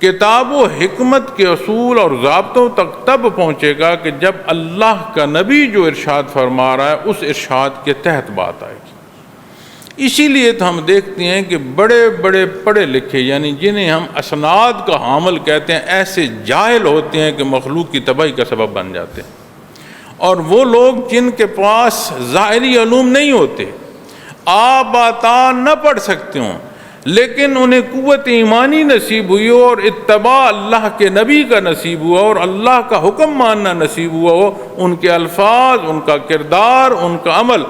کتاب و حکمت کے اصول اور ضابطوں تک تب پہنچے گا کہ جب اللہ کا نبی جو ارشاد فرما رہا ہے اس ارشاد کے تحت بات آئے گی۔ اسی لیے تو ہم دیکھتے ہیں کہ بڑے بڑے پڑھے لکھے، یعنی جنہیں ہم اسناد کا حامل کہتے ہیں، ایسے جاہل ہوتے ہیں کہ مخلوق کی تباہی کا سبب بن جاتے ہیں۔ اور وہ لوگ جن کے پاس ظاہری علوم نہیں ہوتے، آپ آتا نہ پڑھ سکتے ہوں، لیکن انہیں قوت ایمانی نصیب ہوئی ہو اور اتباع اللہ کے نبی کا نصیب ہوا اور اللہ کا حکم ماننا نصیب ہوا ہو، ان کے الفاظ، ان کا کردار، ان کا عمل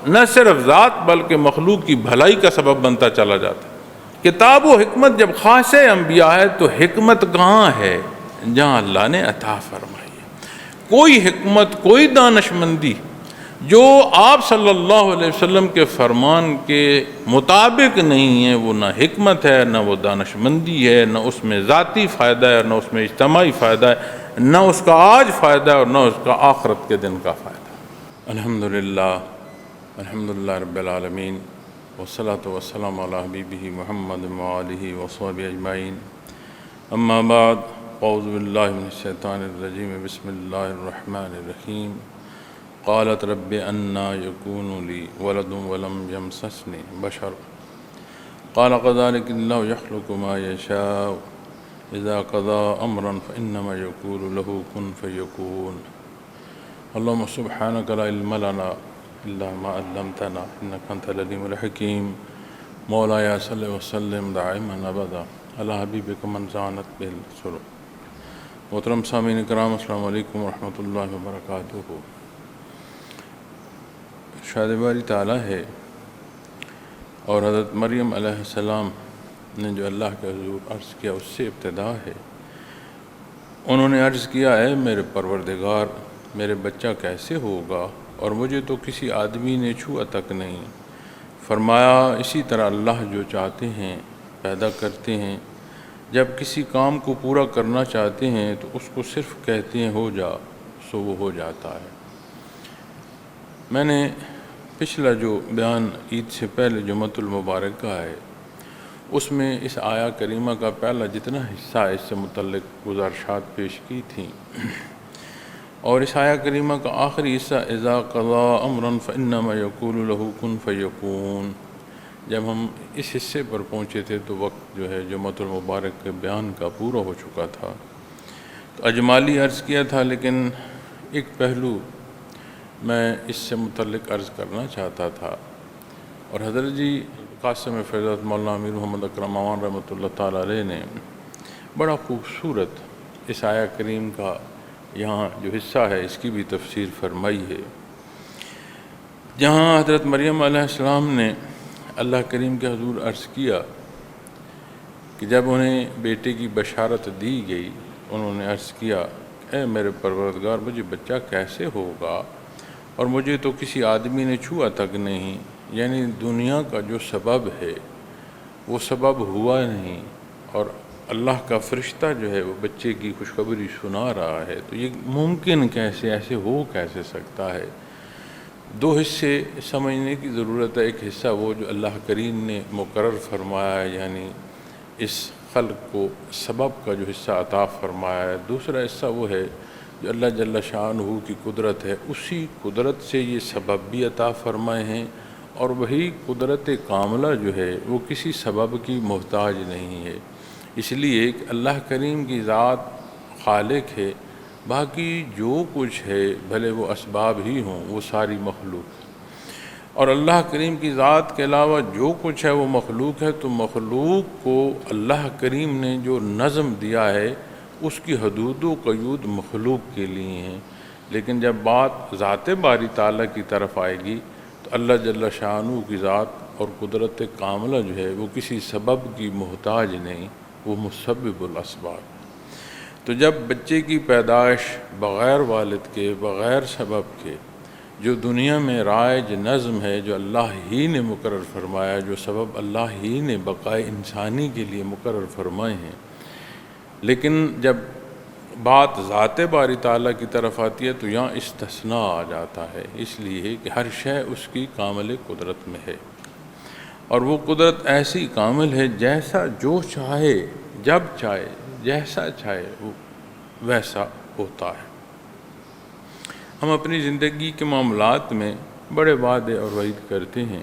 نہ صرف ذات بلکہ مخلوق کی بھلائی کا سبب بنتا چلا جاتا ہے۔ کتاب و حکمت جب خاص انبیاء ہے تو حکمت کہاں ہے؟ جہاں اللہ نے عطا فرمائی ہے۔ کوئی حکمت، کوئی دانشمندی جو آپ صلی اللہ علیہ وسلم کے فرمان کے مطابق نہیں ہے، وہ نہ حکمت ہے، نہ وہ دانشمندی ہے، نہ اس میں ذاتی فائدہ ہے، نہ اس میں اجتماعی فائدہ ہے، نہ اس کا آج فائدہ ہے اور نہ اس کا آخرت کے دن کا فائدہ ہے۔ الحمدللہ رب العالمین، والصلاة والسلام علی حبیبہ محمد وآلہ وصحبہ اجمعین، اما بعد، اعوذ باللہ من الشیطان الرجیم، بسم اللہ الرحمن الرحیم۔ قالت رب انا یکون لی ولد ولم یمسسنی بشر قال كذلك اللہ یخلق ما یشاء اذا قضى امرا فانما یقول له کن فیکون۔ اللہم سبحانک لا علم لنا الا ما علمتنا انک انت العلیم الحکیم۔ مولایا صلی وسلم دائما ابدا علی حبیبک من زانت بالسرور۔ محترم سامعین کرام، السلام علیکم ورحمۃ اللہ وبرکاتہ۔ ارشاد باری تعالیٰ ہے اور حضرت مریم علیہ السلام نے جو اللہ کے حضور عرض کیا اس سے ابتدا ہے۔ انہوں نے عرض کیا، اے میرے پروردگار، میرے بچہ کیسے ہوگا اور مجھے تو کسی آدمی نے چھوا تک نہیں۔ فرمایا، اسی طرح اللہ جو چاہتے ہیں پیدا کرتے ہیں۔ جب کسی کام کو پورا کرنا چاہتے ہیں تو اس کو صرف کہتے ہیں ہو جا، سو وہ ہو جاتا ہے۔ میں نے پچھلا جو بیان عید سے پہلے جمعۃ المبارک کا ہے، اس میں اس آیہ کریمہ کا پہلا جتنا حصہ ہے اس سے متعلق گزارشات پیش کی تھیں، اور اس آیہ کریمہ کا آخری حصہ اذا قضى امرا فانما يقول له کن فیکون۔ جب ہم اس حصے پر پہنچے تھے تو وقت جو ہے جمعۃ المبارک کے بیان کا پورا ہو چکا تھا، تو اجمالی عرض کیا تھا، لیکن ایک پہلو میں اس سے متعلق عرض کرنا چاہتا تھا، اور حضرت جی قاسم فیضات مولانا امیر محمد اکرم امان رحمۃ اللہ تعالیٰ علیہ نے بڑا خوبصورت اس آیہ کریم کا یہاں جو حصہ ہے اس کی بھی تفسیر فرمائی ہے، جہاں حضرت مریم علیہ السلام نے اللہ کریم کے حضور عرض کیا کہ جب انہیں بیٹے کی بشارت دی گئی، انہوں نے عرض کیا، اے میرے پروردگار، مجھے بچہ کیسے ہوگا اور مجھے تو کسی آدمی نے چھوا تک نہیں۔ یعنی دنیا کا جو سبب ہے وہ سبب ہوا نہیں، اور اللہ کا فرشتہ جو ہے وہ بچے کی خوشخبری سنا رہا ہے، تو یہ ممکن کیسے، ایسے ہو کیسے سکتا ہے؟ دو حصے سمجھنے کی ضرورت ہے۔ ایک حصہ وہ جو اللہ کریم نے مقرر فرمایا ہے، یعنی اس خلق کو سبب کا جو حصہ عطا فرمایا ہے۔ دوسرا حصہ وہ ہے جو اللہ جل شانہ کی قدرت ہے، اسی قدرت سے یہ سبب بھی عطا فرمائے ہیں، اور وہی قدرت کاملہ جو ہے وہ کسی سبب کی محتاج نہیں ہے۔ اس لیے کہ اللہ کریم کی ذات خالق ہے، باقی جو کچھ ہے بھلے وہ اسباب ہی ہوں، وہ ساری مخلوق ہے، اور اللہ کریم کی ذات کے علاوہ جو کچھ ہے وہ مخلوق ہے، تو مخلوق کو اللہ کریم نے جو نظم دیا ہے اس کی حدود و قیود مخلوق کے لیے ہیں، لیکن جب بات ذات باری تعالیٰ کی طرف آئے گی تو اللہ جل شانہ کی ذات اور قدرت کاملہ جو ہے وہ کسی سبب کی محتاج نہیں، وہ مسبب الاسباب۔ تو جب بچے کی پیدائش بغیر والد کے، بغیر سبب کے، جو دنیا میں رائج نظم ہے، جو اللہ ہی نے مقرر فرمایا، جو سبب اللہ ہی نے بقائے انسانی کے لیے مقرر فرمائے ہیں، لیکن جب بات ذات باری تعالیٰ کی طرف آتی ہے تو یہاں استثناء آ جاتا ہے، اس لیے کہ ہر شے اس کی کامل قدرت میں ہے، اور وہ قدرت ایسی کامل ہے جیسا جو چاہے، جب چاہے، جیسا چاہے وہ ویسا ہوتا ہے۔ ہم اپنی زندگی کے معاملات میں بڑے وعدے اور وعید کرتے ہیں،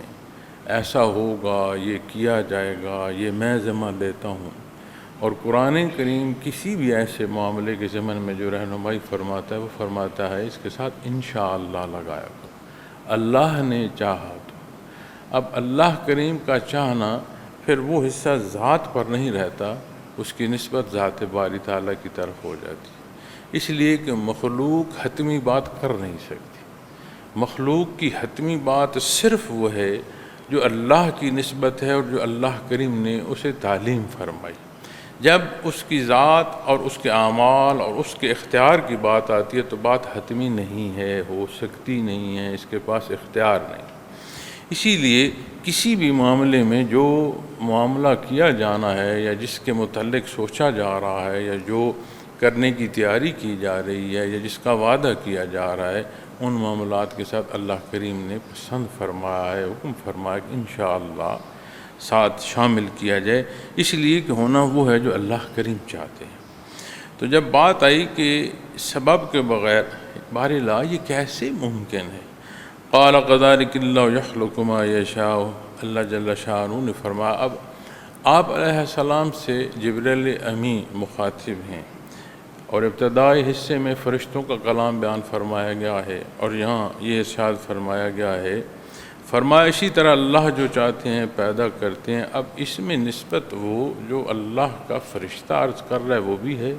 ایسا ہوگا، یہ کیا جائے گا، یہ میں ذمہ لیتا ہوں، اور قرآن کریم کسی بھی ایسے معاملے کے ضمن میں جو رہنمائی فرماتا ہے وہ فرماتا ہے اس کے ساتھ انشاءاللہ لگایا کرو، اللہ نے چاہا تو۔ اب اللہ کریم کا چاہنا پھر وہ حصہ ذات پر نہیں رہتا، اس کی نسبت ذات باری تعالیٰ کی طرف ہو جاتی ہے، اس لیے کہ مخلوق حتمی بات کر نہیں سکتی۔ مخلوق کی حتمی بات صرف وہ ہے جو اللہ کی نسبت ہے اور جو اللہ کریم نے اسے تعلیم فرمائی۔ جب اس کی ذات اور اس کے اعمال اور اس کے اختیار کی بات آتی ہے تو بات حتمی نہیں ہے، ہو سکتی نہیں ہے، اس کے پاس اختیار نہیں۔ اسی لیے کسی بھی معاملے میں جو معاملہ کیا جانا ہے یا جس کے متعلق سوچا جا رہا ہے یا جو کرنے کی تیاری کی جا رہی ہے یا جس کا وعدہ کیا جا رہا ہے، ان معاملات کے ساتھ اللہ کریم نے پسند فرمایا ہے، حکم فرمایا کہ انشاءاللہ ساتھ شامل کیا جائے، اس لیے کہ ہونا وہ ہے جو اللہ کریم چاہتے ہیں۔ تو جب بات آئی کہ سبب کے بغیر بارلا یہ کیسے ممکن ہے، قال کذالک اللہ یخلق ما یشاء، اللہ جل شانہ نے فرمایا۔ اب آپ علیہ السلام سے جبریل امی مخاطب ہیں اور ابتدائی حصے میں فرشتوں کا کلام بیان فرمایا گیا ہے، اور یہاں یہ ارشاد فرمایا گیا ہے، فرمایا اسی طرح اللہ جو چاہتے ہیں پیدا کرتے ہیں۔ اب اس میں نسبت وہ جو اللہ کا فرشتہ عرض کر رہا ہے وہ بھی ہے،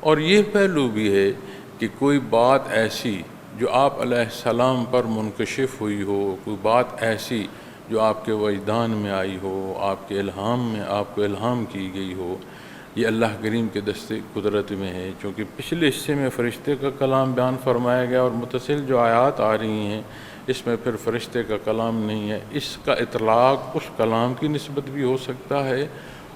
اور یہ پہلو بھی ہے کہ کوئی بات ایسی جو آپ علیہ السلام پر منکشف ہوئی ہو، کوئی بات ایسی جو آپ کے وجدان میں آئی ہو، آپ کے الہام میں آپ کو الہام کی گئی ہو، یہ اللہ کریم کے دست قدرت میں ہے۔ چونکہ پچھلے حصے میں فرشتے کا کلام بیان فرمایا گیا اور متصل جو آیات آ رہی ہیں اس میں پھر فرشتے کا کلام نہیں ہے، اس کا اطلاق اس کلام کی نسبت بھی ہو سکتا ہے،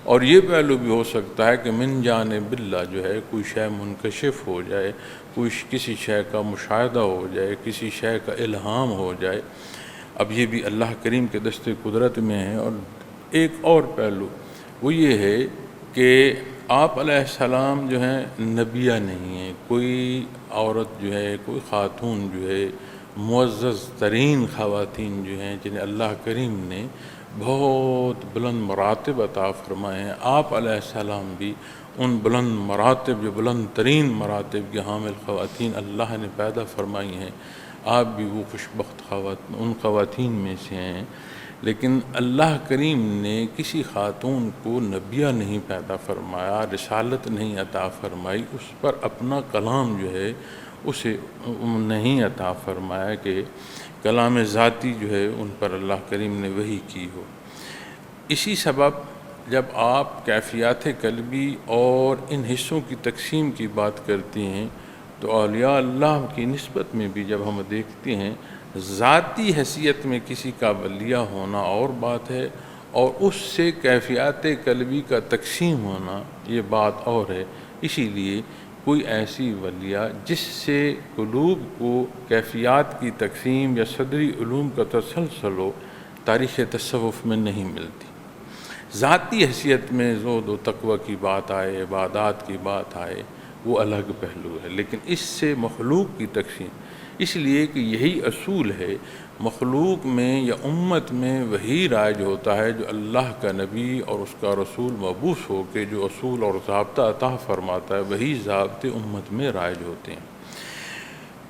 اور یہ پہلو بھی ہو سکتا ہے کہ من جانب اللہ جو ہے کوئی شے منکشف ہو جائے، کسی شے کا مشاہدہ ہو جائے، کسی شے کا الہام ہو جائے۔ اب یہ بھی اللہ کریم کے دست قدرت میں ہے۔ اور ایک اور پہلو وہ یہ ہے کہ آپ علیہ السلام جو ہیں نبیہ نہیں ہیں، کوئی عورت جو ہے، کوئی خاتون جو ہے، معزز ترین خواتین جو ہیں جنہیں اللہ کریم نے بہت بلند مراتب عطا فرمائے ہیں، آپ علیہ السلام بھی ان بلند مراتب، جو بلند ترین مراتب کی حامل خواتین اللہ نے پیدا فرمائی ہیں، آپ بھی وہ خوشبخت ان خواتین میں سے ہیں۔ لیکن اللہ کریم نے کسی خاتون کو نبیہ نہیں پیدا فرمایا، رسالت نہیں عطا فرمائی، اس پر اپنا کلام جو ہے اسے نہیں عطا فرمایا کہ کلام ذاتی جو ہے ان پر اللہ کریم نے وحی کی ہو۔ اسی سبب جب آپ کیفیات قلبی اور ان حصوں کی تقسیم کی بات کرتی ہیں تو اولیاء اللہ کی نسبت میں بھی جب ہم دیکھتے ہیں ذاتی حیثیت میں کسی کا ولیہ ہونا اور بات ہے، اور اس سے کیفیات قلبی کا تقسیم ہونا یہ بات اور ہے۔ اسی لیے کوئی ایسی ولیہ جس سے قلوب کو کیفیات کی تقسیم یا صدری علوم کا تسلسل ہو، تاریخ تصوف میں نہیں ملتی۔ ذاتی حیثیت میں زہد و تقوی کی بات آئے، عبادات کی بات آئے، وہ الگ پہلو ہے، لیکن اس سے مخلوق کی تقسیم، اس لیے کہ یہی اصول ہے، مخلوق میں یا امت میں وہی رائج ہوتا ہے جو اللہ کا نبی اور اس کا رسول مبعوث ہو کے جو اصول اور ضابطہ عطا فرماتا ہے، وہی ضابطے امت میں رائج ہوتے ہیں۔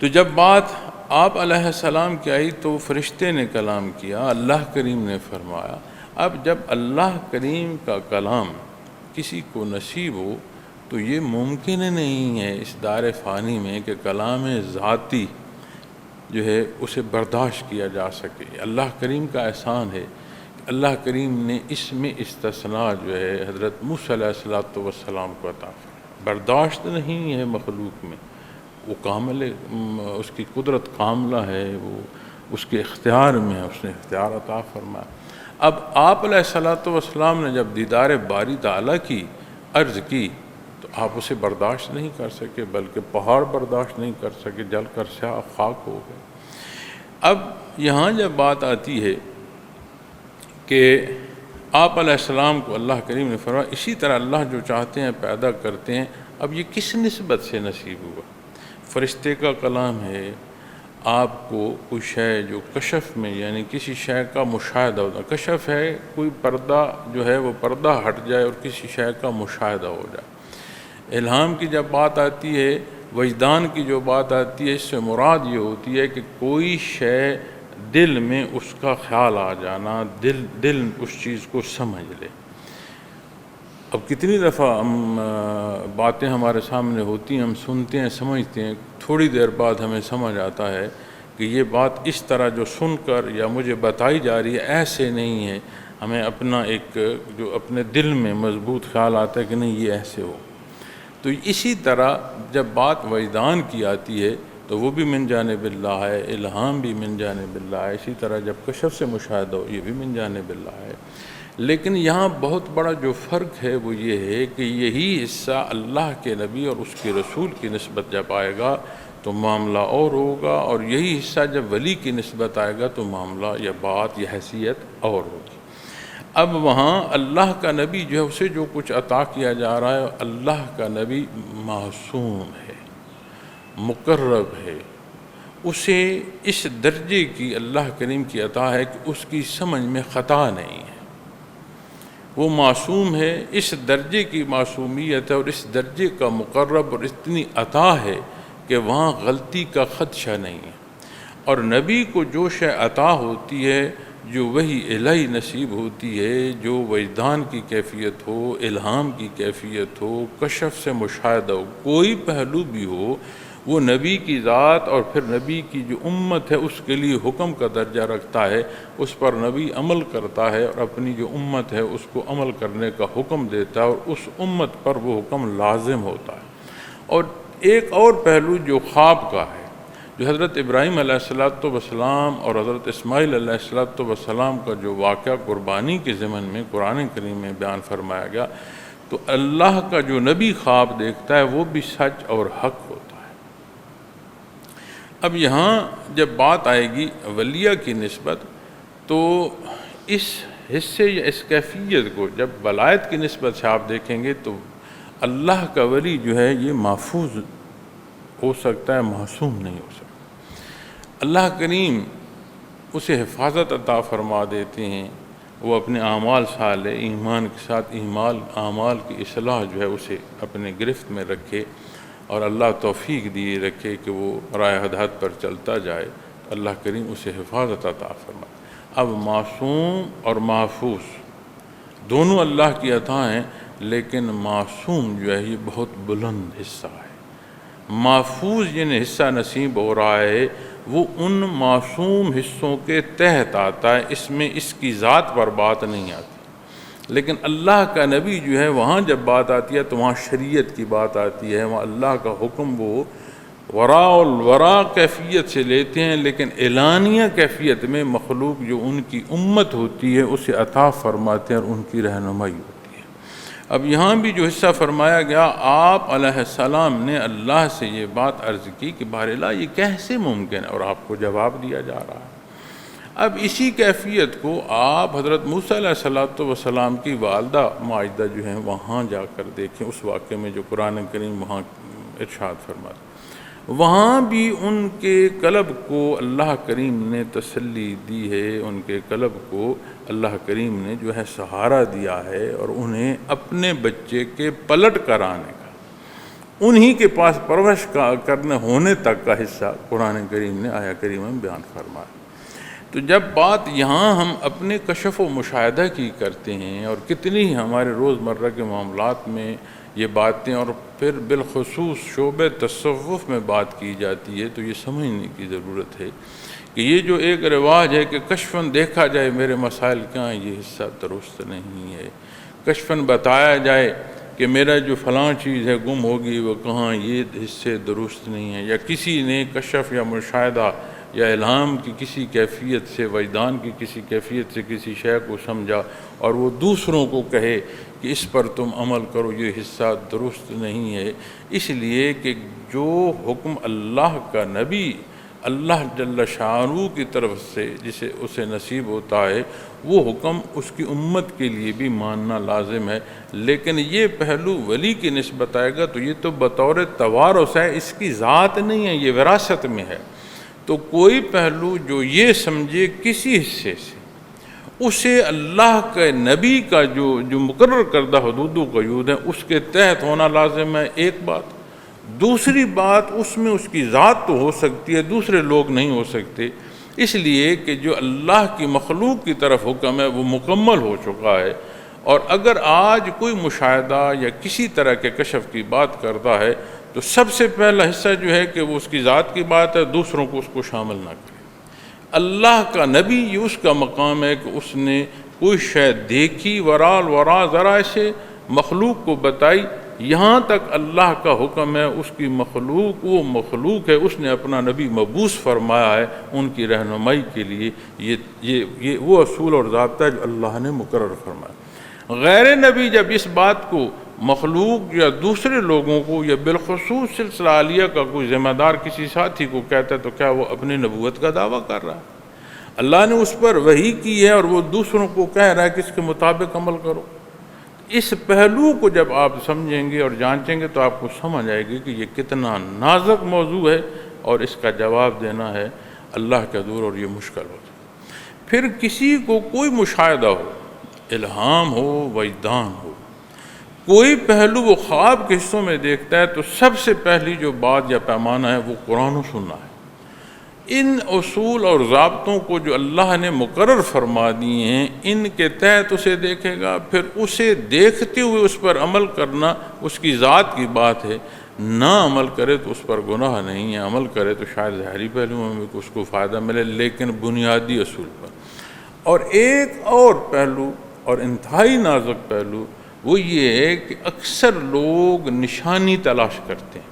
تو جب بات آپ علیہ السلام کی آئی تو فرشتے نے کلام کیا، اللہ کریم نے فرمایا۔ اب جب اللہ کریم کا کلام کسی کو نصیب ہو تو یہ ممکن نہیں ہے اس دار فانی میں کہ کلام ذاتی جو ہے اسے برداشت کیا جا سکے۔ اللہ کریم کا احسان ہے کہ اللہ کریم نے اس میں استثناء جو ہے حضرت موسیٰ علیہ السلام کو عطا فرمایا۔ برداشت نہیں ہے مخلوق میں، وہ کامل، اس کی قدرت کاملہ ہے، وہ اس کے اختیار میں ہے، اس نے اختیار عطا فرمایا۔ اب آپ علیہ السلام نے جب دیدار باری تعالیٰ کی عرض کی تو آپ اسے برداشت نہیں کر سکے، بلکہ پہاڑ برداشت نہیں کر سکے، جل کر سیاہ خاک ہو گئے۔ اب یہاں جب بات آتی ہے کہ آپ علیہ السلام کو اللہ کریم نے فرمایا اسی طرح اللہ جو چاہتے ہیں پیدا کرتے ہیں۔ اب یہ کس نسبت سے نصیب ہوا؟ فرشتے کا کلام ہے، آپ کو کوئی شے جو کشف میں یعنی کسی شے کا مشاہدہ ہوتا، کشف ہے کوئی پردہ جو ہے وہ پردہ ہٹ جائے اور کسی شے کا مشاہدہ ہو جائے۔ الہام کی جب بات آتی ہے، وجدان کی جو بات آتی ہے، اس سے مراد یہ ہوتی ہے کہ کوئی شے دل میں اس کا خیال آ جانا، دل اس چیز کو سمجھ لے۔ اب کتنی دفعہ ہم باتیں ہمارے سامنے ہوتی ہیں، ہم سنتے ہیں، سمجھتے ہیں، تھوڑی دیر بعد ہمیں سمجھ آتا ہے کہ یہ بات اس طرح جو سن کر یا مجھے بتائی جا رہی ہے ایسے نہیں ہے۔ ہمیں اپنا ایک جو اپنے دل میں مضبوط خیال آتا ہے کہ نہیں یہ ایسے ہو۔ تو اسی طرح جب بات وجدان کی آتی ہے تو وہ بھی من جانب اللہ ہے، الہام بھی من جانب اللہ ہے، اسی طرح جب کشف سے مشاہدہ ہو یہ بھی من جانب اللہ ہے۔ لیکن یہاں بہت بڑا جو فرق ہے وہ یہ ہے کہ یہی حصہ اللہ کے نبی اور اس کے رسول کی نسبت جب آئے گا تو معاملہ اور ہوگا، اور یہی حصہ جب ولی کی نسبت آئے گا تو معاملہ یا بات یا حیثیت اور ہوگی۔ اب وہاں اللہ کا نبی جو ہے اسے جو کچھ عطا کیا جا رہا ہے، اللہ کا نبی معصوم ہے، مقرب ہے، اسے اس درجے کی اللہ کریم کی عطا ہے کہ اس کی سمجھ میں خطا نہیں ہے۔ وہ معصوم ہے، اس درجے کی معصومیت ہے اور اس درجے کا مقرب اور اتنی عطا ہے کہ وہاں غلطی کا خدشہ نہیں ہے۔ اور نبی کو جو شے عطا ہوتی ہے، جو وہی الہی نصیب ہوتی ہے، جو وجدان کی کیفیت ہو، الہام کی کیفیت ہو، کشف سے مشاہدہ ہو، کوئی پہلو بھی ہو، وہ نبی کی ذات اور پھر نبی کی جو امت ہے اس کے لیے حکم کا درجہ رکھتا ہے۔ اس پر نبی عمل کرتا ہے اور اپنی جو امت ہے اس کو عمل کرنے کا حکم دیتا ہے، اور اس امت پر وہ حکم لازم ہوتا ہے۔ اور ایک اور پہلو جو خواب کا ہے، جو حضرت ابراہیم علیہ السلام اور حضرت اسماعیل علیہ السلام کا جو واقعہ قربانی کے ضمن میں قرآن کریم میں بیان فرمایا گیا، تو اللہ کا جو نبی خواب دیکھتا ہے وہ بھی سچ اور حق ہوتا ہے۔ اب یہاں جب بات آئے گی ولیہ کی نسبت، تو اس حصے یا اس کیفیت کو جب ولایت کی نسبت سے آپ دیکھیں گے تو اللہ کا ولی جو ہے یہ محفوظ ہو سکتا ہے، معصوم نہیں ہو سکتا۔ اللہ کریم اسے حفاظت عطا فرما دیتے ہیں، وہ اپنے اعمال صالح ایمان کے ساتھ اعمال کی اصلاح جو ہے اسے اپنے گرفت میں رکھے، اور اللہ توفیق دیے رکھے کہ وہ راہ ہدایت پر چلتا جائے، تو اللہ کریم اسے حفاظت عطا فرمائے۔ اب معصوم اور محفوظ دونوں اللہ کی عطا ہیں، لیکن معصوم جو ہے یہ بہت بلند حصہ ہے۔ محفوظ جن حصہ نصیب ہو رہا ہے وہ ان معصوم حصوں کے تحت آتا ہے، اس میں اس کی ذات پر بات نہیں آتی۔ لیکن اللہ کا نبی جو ہے وہاں جب بات آتی ہے تو وہاں شریعت کی بات آتی ہے، وہاں اللہ کا حکم وہ وراء الورا کیفیت سے لیتے ہیں، لیکن اعلانیہ کیفیت میں مخلوق جو ان کی امت ہوتی ہے اسے عطا فرماتے ہیں اور ان کی رہنمائی ہوتی ہے۔ اب یہاں بھی جو حصہ فرمایا گیا، آپ علیہ السلام نے اللہ سے یہ بات عرض کی کہ بہرحال یہ کیسے ممکن ہے، اور آپ کو جواب دیا جا رہا ہے۔ اب اسی کیفیت کو آپ حضرت موسیٰ علیہ السلام کی والدہ ماجدہ جو ہیں وہاں جا کر دیکھیں، اس واقعے میں جو قرآن کریم وہاں ارشاد فرماتا، وہاں بھی ان کے قلب کو اللہ کریم نے تسلی دی ہے، ان کے قلب کو اللہ کریم نے جو ہے سہارا دیا ہے، اور انہیں اپنے بچے کے پلٹ کر آنے کا، انہی کے پاس پرورش کرنے ہونے تک کا حصہ قرآن کریم نے آیا کریم میں بیان فرمایا۔ تو جب بات یہاں ہم اپنے کشف و مشاہدہ کی کرتے ہیں، اور کتنی ہی ہمارے روزمرہ کے معاملات میں یہ باتیں، اور پھر بالخصوص شعبہ تصوف میں بات کی جاتی ہے، تو یہ سمجھنے کی ضرورت ہے کہ یہ جو ایک رواج ہے کہ کشفاً دیکھا جائے میرے مسائل کہاں، یہ حصہ درست نہیں ہے۔ کشفاً بتایا جائے کہ میرا جو فلاں چیز ہے گم ہوگی وہ کہاں، یہ حصے درست نہیں ہیں۔ یا کسی نے کشف یا مشاہدہ یا الہام کی کسی کیفیت سے، وجدان کی کسی کیفیت سے کسی شے کو سمجھا اور وہ دوسروں کو کہے کہ اس پر تم عمل کرو، یہ حصہ درست نہیں ہے، اس لیے کہ جو حکم اللہ کا نبی اللہ جل شانہ کی طرف سے جسے اسے نصیب ہوتا ہے وہ حکم اس کی امت کے لیے بھی ماننا لازم ہے۔ لیکن یہ پہلو ولی کی نسبت آئے گا تو یہ تو بطور توارث ہے، اس کی ذات نہیں ہے، یہ وراثت میں ہے۔ تو کوئی پہلو جو یہ سمجھے کسی حصے سے اسے اللہ کے نبی کا جو مقرر کردہ حدود و قیود ہیں اس کے تحت ہونا لازم ہے، ایک بات۔ دوسری بات، اس میں اس کی ذات تو ہو سکتی ہے، دوسرے لوگ نہیں ہو سکتے، اس لیے کہ جو اللہ کی مخلوق کی طرف حکم ہے وہ مکمل ہو چکا ہے۔ اور اگر آج کوئی مشاہدہ یا کسی طرح کے کشف کی بات کرتا ہے تو سب سے پہلا حصہ جو ہے کہ وہ اس کی ذات کی بات ہے، دوسروں کو اس کو شامل نہ کرے۔ اللہ کا نبی یہ اس کا مقام ہے کہ اس نے کوئی شے دیکھی ورا ذرائع سے مخلوق کو بتائی، یہاں تک اللہ کا حکم ہے اس کی مخلوق، وہ مخلوق ہے، اس نے اپنا نبی مبعوث فرمایا ہے ان کی رہنمائی کے لیے۔ یہ وہ اصول اور ضابطہ ہے جو اللہ نے مقرر فرمایا۔ غیر نبی جب اس بات کو مخلوق یا دوسرے لوگوں کو یا بالخصوص سلسلہ عالیہ کا کوئی ذمہ دار کسی ساتھی کو کہتا ہے تو کیا وہ اپنی نبوت کا دعویٰ کر رہا ہے؟ اللہ نے اس پر وحی کی ہے اور وہ دوسروں کو کہہ رہا ہے کہ اس کے مطابق عمل کرو۔ اس پہلو کو جب آپ سمجھیں گے اور جانچیں گے تو آپ کو سمجھ آئے گی کہ یہ کتنا نازک موضوع ہے اور اس کا جواب دینا ہے اللہ کے حضور، اور یہ مشکل ہوتا ہے۔ پھر کسی کو کوئی مشاہدہ ہو، الہام ہو، وجدان ہو، کوئی پہلو وہ خواب کے حصوں میں دیکھتا ہے تو سب سے پہلی جو بات یا پیمانہ ہے وہ قرآن و سننا ہے۔ ان اصول اور ضابطوں کو جو اللہ نے مقرر فرما دیے ہیں ان کے تحت اسے دیکھے گا، پھر اسے دیکھتے ہوئے اس پر عمل کرنا اس کی ذات کی بات ہے۔ نہ عمل کرے تو اس پر گناہ نہیں ہے، عمل کرے تو شاید ظاہری پہلوؤں میں اس کو فائدہ ملے، لیکن بنیادی اصول پر۔ اور ایک اور پہلو اور انتہائی نازک پہلو وہ یہ ہے کہ اکثر لوگ نشانی تلاش کرتے ہیں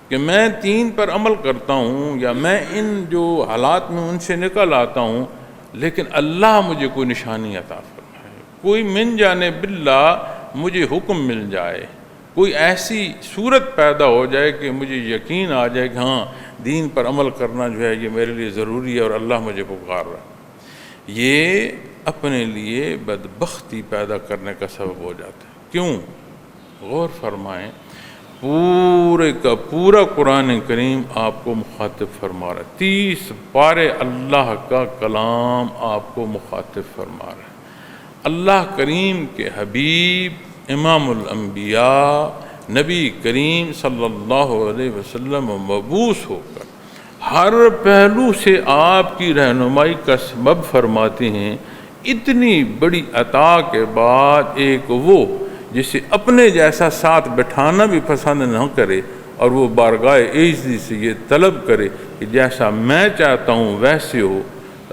کہ میں 3 پر عمل کرتا ہوں یا میں ان جو حالات میں ان سے نکل آتا ہوں، لیکن اللہ مجھے کوئی نشانی عطا فرمائے، کوئی من جانب اللہ مجھے حکم مل جائے، کوئی ایسی صورت پیدا ہو جائے کہ مجھے یقین آ جائے کہ ہاں دین پر عمل کرنا جو ہے یہ میرے لیے ضروری ہے اور اللہ مجھے پکار رہا ہے۔ یہ اپنے لیے بدبختی پیدا کرنے کا سبب ہو جاتا ہے۔ کیوں؟ غور فرمائیں، پورے کا پورا قرآن کریم آپ کو مخاطب فرما رہا ہے، 30 پارے اللہ کا کلام آپ کو مخاطب فرما رہا ہے۔ اللہ کریم کے حبیب امام الانبیاء نبی کریم صلی اللہ علیہ وسلم مبعوث ہو کر ہر پہلو سے آپ کی رہنمائی کا سبب فرماتے ہیں۔ اتنی بڑی عطا کے بعد ایک وہ جسے اپنے جیسا ساتھ بٹھانا بھی پسند نہ کرے اور وہ بارگاہ عزت سے یہ طلب کرے کہ جیسا میں چاہتا ہوں ویسے ہو،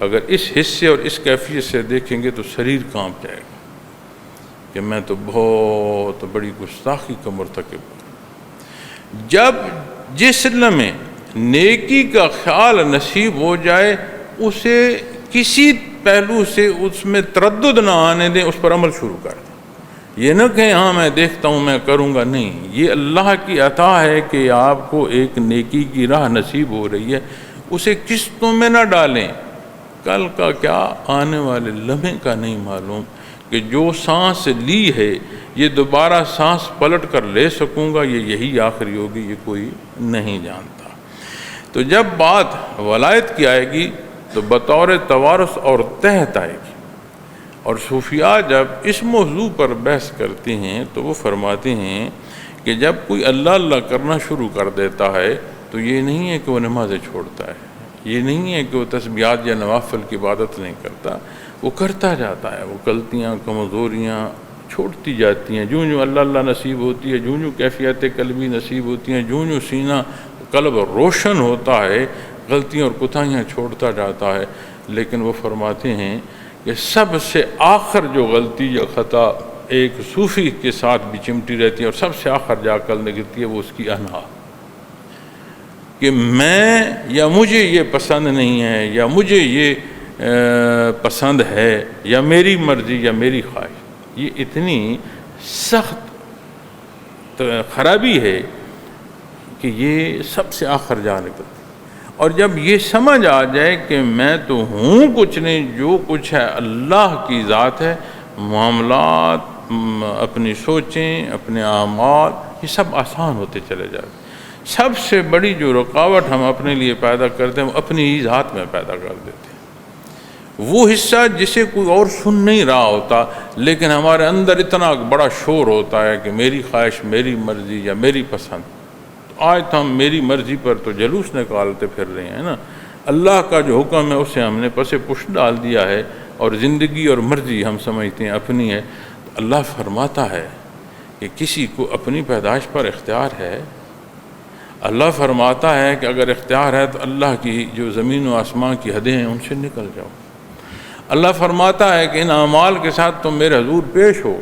اگر اس حصے اور اس کیفیت سے دیکھیں گے تو شریر کانپ جائے گا کہ میں تو بہت بڑی گستاخی کا مرتکب ہوں۔ جب جس لمحے نیکی کا خیال نصیب ہو جائے اسے کسی پہلو سے اس میں تردد نہ آنے دیں، اس پر عمل شروع کر دیں۔ یہ نہ کہیں ہاں میں دیکھتا ہوں میں کروں گا، نہیں، یہ اللہ کی عطا ہے کہ آپ کو ایک نیکی کی راہ نصیب ہو رہی ہے، اسے قسطوں میں نہ ڈالیں۔ کل کا کیا آنے والے لمحے کا نہیں معلوم کہ جو سانس لی ہے یہ دوبارہ سانس پلٹ کر لے سکوں گا، یہ یہی آخری ہوگی، یہ کوئی نہیں جانتا۔ تو جب بات ولایت کی آئے گی تو بطور توارث اور تحت آئے گی، اور صوفیاء جب اس موضوع پر بحث کرتے ہیں تو وہ فرماتے ہیں کہ جب کوئی اللہ اللہ کرنا شروع کر دیتا ہے تو یہ نہیں ہے کہ وہ نمازیں چھوڑتا ہے، یہ نہیں ہے کہ وہ تسبیحات یا نوافل کی عبادت نہیں کرتا، وہ کرتا جاتا ہے، وہ غلطیاں کمزوریاں چھوڑتی جاتی ہیں، جوں اللہ اللہ نصیب ہوتی ہے، جوں کیفیت قلبی نصیب ہوتی ہیں، جوں سینہ قلب روشن ہوتا ہے، غلطیاں اور کوتاہیاں چھوڑتا جاتا ہے۔ لیکن وہ فرماتے ہیں کہ سب سے آخر جو غلطی یا خطا ایک صوفی کے ساتھ بھی چمٹی رہتی ہے اور سب سے آخر جا کر نکلتی ہے، وہ اس کی انا، کہ میں یا مجھے یہ پسند نہیں ہے یا مجھے یہ پسند ہے یا میری مرضی یا میری خواہش۔ یہ اتنی سخت خرابی ہے کہ یہ سب سے آخر جا نکلتی، اور جب یہ سمجھ آ جائے کہ میں تو ہوں کچھ نہیں، جو کچھ ہے اللہ کی ذات ہے، معاملات، اپنی سوچیں، اپنے اعمال، یہ سب آسان ہوتے چلے جاتے۔ سب سے بڑی جو رکاوٹ ہم اپنے لیے پیدا کرتے ہیں وہ اپنی ہی ذات میں پیدا کر دیتے ہیں، وہ حصہ جسے کوئی اور سن نہیں رہا ہوتا، لیکن ہمارے اندر اتنا بڑا شور ہوتا ہے کہ میری خواہش، میری مرضی یا میری پسند۔ آج تو ہم میری مرضی پر تو جلوس نکالتے پھر رہے ہیں نا، اللہ کا جو حکم ہے اسے ہم نے پس پشت ڈال دیا ہے، اور زندگی اور مرضی ہم سمجھتے ہیں اپنی ہے۔ اللہ فرماتا ہے کہ کسی کو اپنی پیدائش پر اختیار ہے۔ اللہ فرماتا ہے کہ اگر اختیار ہے تو اللہ کی جو زمین و آسمان کی حدیں ہیں ان سے نکل جاؤ۔ اللہ فرماتا ہے کہ ان اعمال کے ساتھ تم میرے حضور پیش ہو۔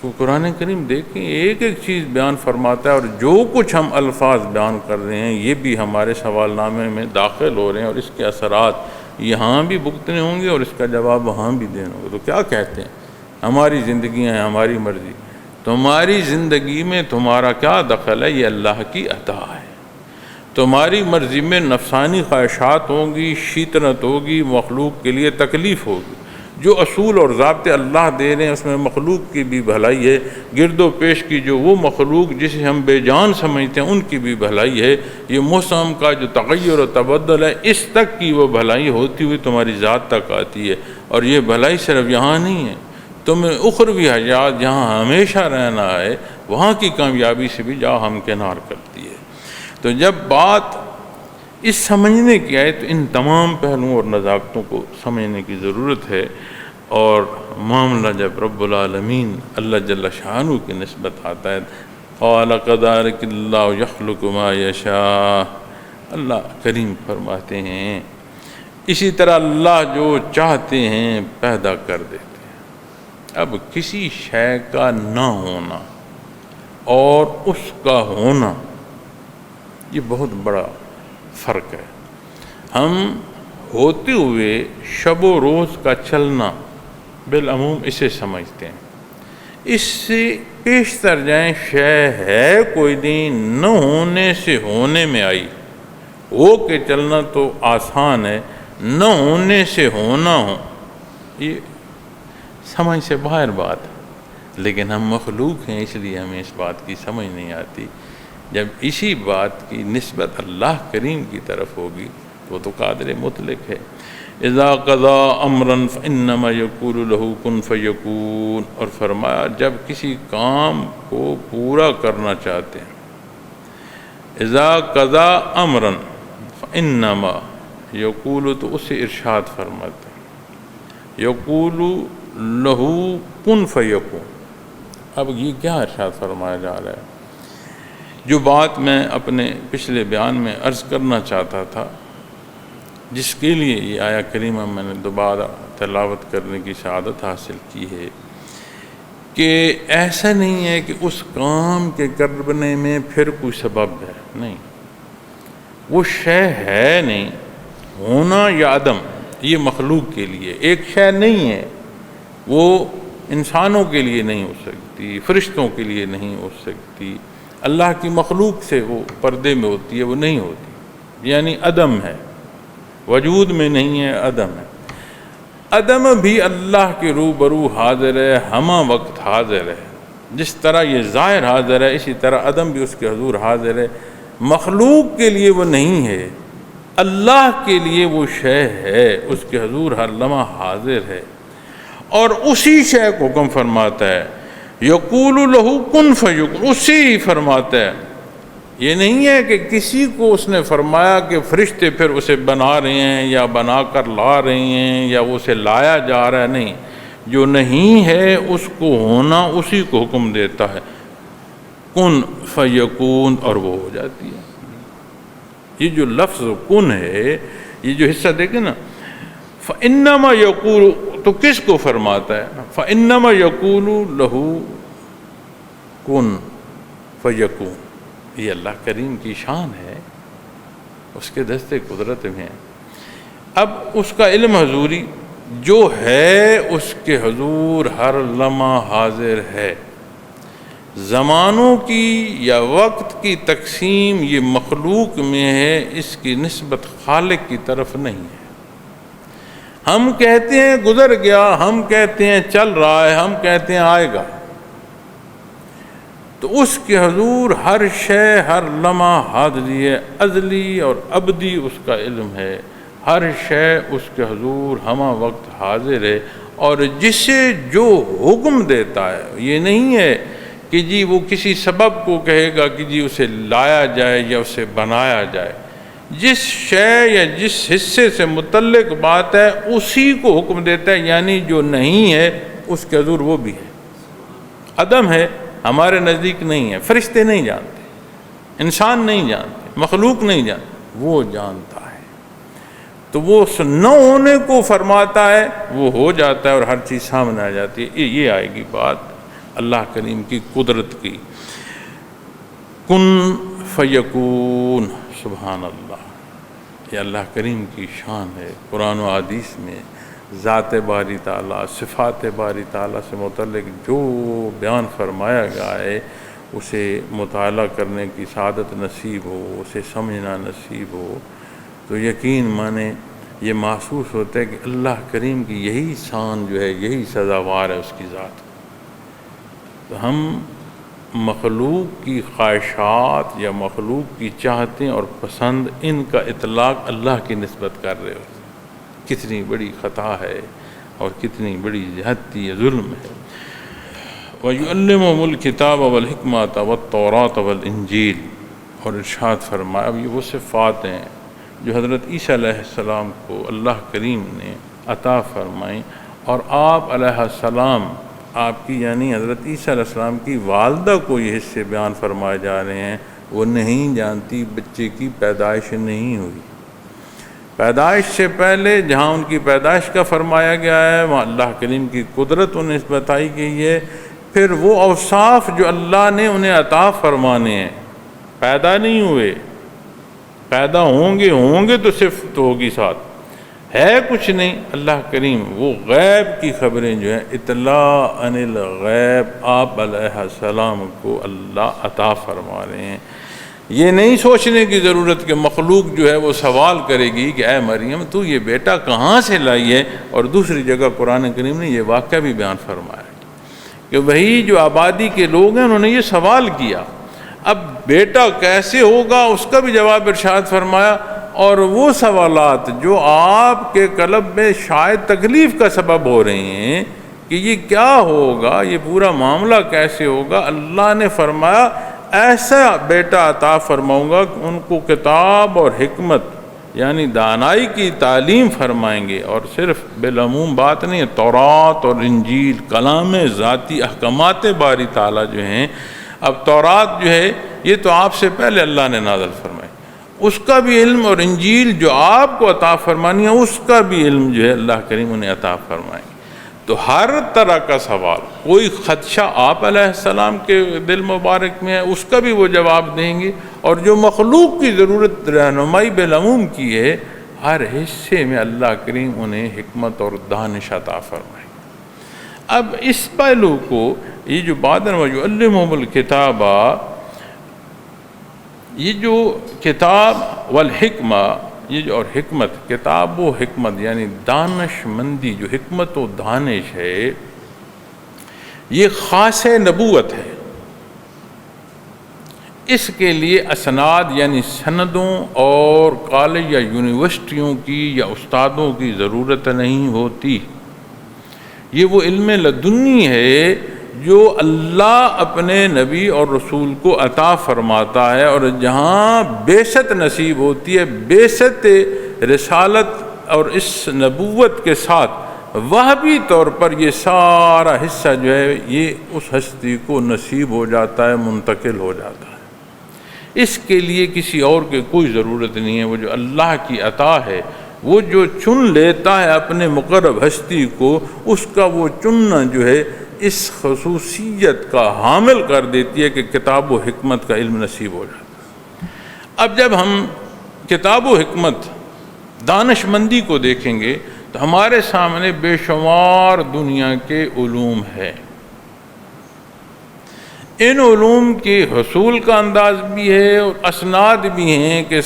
تو قرآن کریم دیکھیں ایک ایک چیز بیان فرماتا ہے، اور جو کچھ ہم الفاظ بیان کر رہے ہیں یہ بھی ہمارے سوال نامے میں داخل ہو رہے ہیں، اور اس کے اثرات یہاں بھی بھگتنے ہوں گے اور اس کا جواب وہاں بھی دینا ہوگا۔ تو کیا کہتے ہیں؟ ہماری زندگیاں ہیں، ہماری مرضی۔ تمہاری زندگی میں تمہارا کیا دخل ہے؟ یہ اللہ کی عطا ہے۔ تمہاری مرضی میں نفسانی خواہشات ہوں گی، شیطنت ہوگی، مخلوق کے لیے تکلیف ہوگی۔ جو اصول اور ضابطے اللہ دے رہے ہیں اس میں مخلوق کی بھی بھلائی ہے، گرد و پیش کی جو وہ مخلوق جسے ہم بے جان سمجھتے ہیں ان کی بھی بھلائی ہے۔ یہ موسم کا جو تغیر و تبدل ہے اس تک کی وہ بھلائی ہوتی ہوئی تمہاری ذات تک آتی ہے، اور یہ بھلائی صرف یہاں نہیں ہے، تمہیں اخروی حیات جہاں ہمیشہ رہنا ہے وہاں کی کامیابی سے بھی جا ہمکنار کرتی ہے۔ تو جب بات اس سمجھنے کی آئے تو ان تمام پہلوؤں اور نزاکتوں کو سمجھنے کی ضرورت ہے، اور معاملہ جب رب العالمین اللہ جل شانہ کی نسبت آتا ہے، قال کذلک اللہ یخلق ما یشاء، اللہ کریم فرماتے ہیں اسی طرح اللہ جو چاہتے ہیں پیدا کر دیتے ہیں۔ اب کسی شے کا نہ ہونا اور اس کا ہونا یہ بہت بڑا فرق ہے۔ ہم ہوتے ہوئے شب و روز کا چلنا بالعموم اسے سمجھتے ہیں، اس سے پیشتر جائیں شے ہے کوئی نہیں، نہ ہونے سے ہونے میں آئی، ہو کے چلنا تو آسان ہے، نہ ہونے سے ہونا ہو یہ سمجھ سے باہر بات ہے، لیکن ہم مخلوق ہیں اس لیے ہمیں اس بات کی سمجھ نہیں آتی۔ جب اسی بات کی نسبت اللہ کریم کی طرف ہوگی تو وہ تو قادر مطلق ہے۔ اذا قضا امرا فانما یقول له کن فیکون، اور فرمایا جب کسی کام کو پورا کرنا چاہتے ہیں، اذا قضا امرا فانما یقول، تو اسے ارشاد فرماتے ہیں یقول له کن فیکون۔ اب یہ کیا ارشاد فرمایا جا رہا ہے؟ جو بات میں اپنے پچھلے بیان میں عرض کرنا چاہتا تھا، جس کے لیے یہ آیا کریمہ میں نے دوبارہ تلاوت کرنے کی سعادت حاصل کی ہے، کہ ایسا نہیں ہے کہ اس کام کے کرنے میں پھر کوئی سبب ہے، نہیں، وہ شے ہے نہیں، ہونا یا عدم یہ مخلوق کے لیے ایک شے نہیں ہے، وہ انسانوں کے لیے نہیں ہو سکتی، فرشتوں کے لیے نہیں ہو سکتی، اللہ کی مخلوق سے وہ پردے میں ہوتی ہے، وہ نہیں ہوتی، یعنی عدم ہے، وجود میں نہیں ہے، عدم ہے۔ عدم بھی اللہ کے روبرو حاضر ہے، ہمہ وقت حاضر ہے، جس طرح یہ ظاہر حاضر ہے اسی طرح عدم بھی اس کے حضور حاضر ہے۔ مخلوق کے لیے وہ نہیں ہے، اللہ کے لیے وہ شے ہے، اس کے حضور ہر لمحہ حاضر ہے، اور اسی شے کو حکم فرماتا ہے، یقول لہ کن فیکون، اسی فرماتا ہے۔ یہ نہیں ہے کہ کسی کو اس نے فرمایا کہ فرشتے پھر اسے بنا رہے ہیں یا بنا کر لا رہے ہیں یا وہ اسے لایا جا رہا ہے، نہیں، جو نہیں ہے اس کو ہونا اسی کو حکم دیتا ہے، کن فیکون، اور وہ ہو جاتی ہے۔ یہ جو لفظ کن ہے، یہ جو حصہ دیکھیں نا، فَإِنَّمَا يَقُولُ، تو کس کو فرماتا ہے؟ فَإِنَّمَا يَقُولُ لَهُ کن فیکون، یہ اللہ کریم کی شان ہے، اس کے دستے قدرت میں ہے۔ اب اس کا علم حضوری جو ہے اس کے حضور ہر لمحہ حاضر ہے، زمانوں کی یا وقت کی تقسیم یہ مخلوق میں ہے، اس کی نسبت خالق کی طرف نہیں ہے۔ ہم کہتے ہیں گزر گیا، ہم کہتے ہیں چل رہا ہے، ہم کہتے ہیں آئے گا، تو اس کے حضور ہر شے، ہر لمحہ حاضری ہے، ازلی اور ابدی اس کا علم ہے، ہر شے اس کے حضور ہمہ وقت حاضر ہے، اور جسے جو حکم دیتا ہے، یہ نہیں ہے کہ جی وہ کسی سبب کو کہے گا کہ جی اسے لایا جائے یا اسے بنایا جائے، جس شے یا جس حصے سے متعلق بات ہے اسی کو حکم دیتا ہے، یعنی جو نہیں ہے اس کے حضور وہ بھی ہے، عدم ہے ہمارے نزدیک نہیں ہے، فرشتے نہیں جانتے، انسان نہیں جانتے، مخلوق نہیں جانتے، وہ جانتا ہے، تو وہ نہ ہونے کو فرماتا ہے، وہ ہو جاتا ہے اور ہر چیز سامنے آ جاتی ہے۔ یہ آئے گی بات اللہ کریم کی قدرت کی، کن فیکون، سبحان اللہ، یہ اللہ کریم کی شان ہے۔ قرآن و حدیث میں ذات باری تعالیٰ، صفات باری تعالیٰ سے متعلق جو بیان فرمایا گیا ہے، اسے مطالعہ کرنے کی سعادت نصیب ہو، اسے سمجھنا نصیب ہو، تو یقین مانے یہ محسوس ہوتا ہے کہ اللہ کریم کی یہی شان جو ہے، یہی سزاوار ہے اس کی ذات۔ تو ہم مخلوق کی خواہشات یا مخلوق کی چاہتیں اور پسند، ان کا اطلاق اللہ کی نسبت کر رہے ہوتے ہیں، کتنی بڑی خطا ہے اور کتنی بڑی زیادتی یا ظلم ہے۔ وَيُعَلِّمُهُمُ الْكِتَابَ وَالْحِكْمَةَ وَالتَّوْرَاةَ وَالْإِنْجِيلَ، اور ارشاد فرمایا، اب یہ وہ صفات ہیں جو حضرت عیسیٰ علیہ السلام کو اللہ کریم نے عطا فرمائیں، اور آپ علیہ السلام، آپ کی یعنی حضرت عیسیٰ علیہ السلام کی والدہ کو یہ حصے بیان فرمائے جا رہے ہیں۔ وہ نہیں جانتی، بچے کی پیدائش نہیں ہوئی، پیدائش سے پہلے جہاں ان کی پیدائش کا فرمایا گیا ہے وہاں اللہ کریم کی قدرت انہیں بتائی گئی ہے، پھر وہ اوصاف جو اللہ نے انہیں عطا فرمانے ہیں، پیدا نہیں ہوئے، پیدا ہوں گے تو صفت ہوگی، ساتھ ہے کچھ نہیں۔ اللہ کریم وہ غیب کی خبریں جو ہیں، اطلاع عن الغیب، آپ علیہ السلام کو اللہ عطا فرما رہے ہیں۔ یہ نہیں سوچنے کی ضرورت کہ مخلوق جو ہے وہ سوال کرے گی کہ اے مریم تو یہ بیٹا کہاں سے لائی ہے، اور دوسری جگہ قرآن کریم نے یہ واقعہ بھی بیان فرمایا کہ وہی جو آبادی کے لوگ ہیں انہوں نے یہ سوال کیا، اب بیٹا کیسے ہوگا اس کا بھی جواب ارشاد فرمایا، اور وہ سوالات جو آپ کے قلب میں شاید تکلیف کا سبب ہو رہے ہیں کہ یہ کیا ہوگا، یہ پورا معاملہ کیسے ہوگا، اللہ نے فرمایا ایسا بیٹا عطا فرماؤں گا کہ ان کو کتاب اور حکمت یعنی دانائی کی تعلیم فرمائیں گے، اور صرف بالعموم بات نہیں ہے، تورات اور انجیل کلام ذاتی احکامات باری تعالیٰ جو ہیں۔ اب تورات جو ہے یہ تو آپ سے پہلے اللہ نے نازل فرمائی، اس کا بھی علم، اور انجیل جو آپ کو عطا فرمانی ہے اس کا بھی علم جو ہے اللہ کریم انہیں عطا فرمائیں گے۔ تو ہر طرح کا سوال، کوئی خدشہ آپ علیہ السلام کے دل مبارک میں ہے اس کا بھی وہ جواب دیں گے، اور جو مخلوق کی ضرورت رہنمائی بالعموم کی ہے، ہر حصے میں اللہ کریم انہیں حکمت اور دانش عطا فرمائیں گے۔ اب اس پہلو کو یہ جو بعد وَيُعَلِّمُهُمُ الْكِتَابَ، یہ جو کتاب والحکمہ، یہ جو اور حکمت، کتاب و حکمت یعنی دانش مندی، جو حکمت و دانش ہے یہ خاص نبوت ہے، اس کے لیے اسناد یعنی سندوں اور کالج یا یونیورسٹیوں کی یا استادوں کی ضرورت نہیں ہوتی، یہ وہ علم لدنی ہے جو اللہ اپنے نبی اور رسول کو عطا فرماتا ہے، اور جہاں بعثت نصیب ہوتی ہے، بعثت رسالت اور اس نبوت کے ساتھ وہبی طور پر یہ سارا حصہ جو ہے یہ اس ہستی کو نصیب ہو جاتا ہے، منتقل ہو جاتا ہے۔ اس کے لیے کسی اور کے کوئی ضرورت نہیں ہے، وہ جو اللہ کی عطا ہے، وہ جو چن لیتا ہے اپنے مقرب ہستی کو، اس کا وہ چننا جو ہے اس خصوصیت کا حامل کر دیتی ہے کہ کتاب و حکمت کا علم نصیب ہو جاتا ہے۔ اب جب ہم کتاب و حکمت، دانش مندی کو دیکھیں گے تو ہمارے سامنے بے شمار دنیا کے علوم ہے، ان علوم کے حصول کا انداز بھی ہے اور اسناد بھی ہیں کہ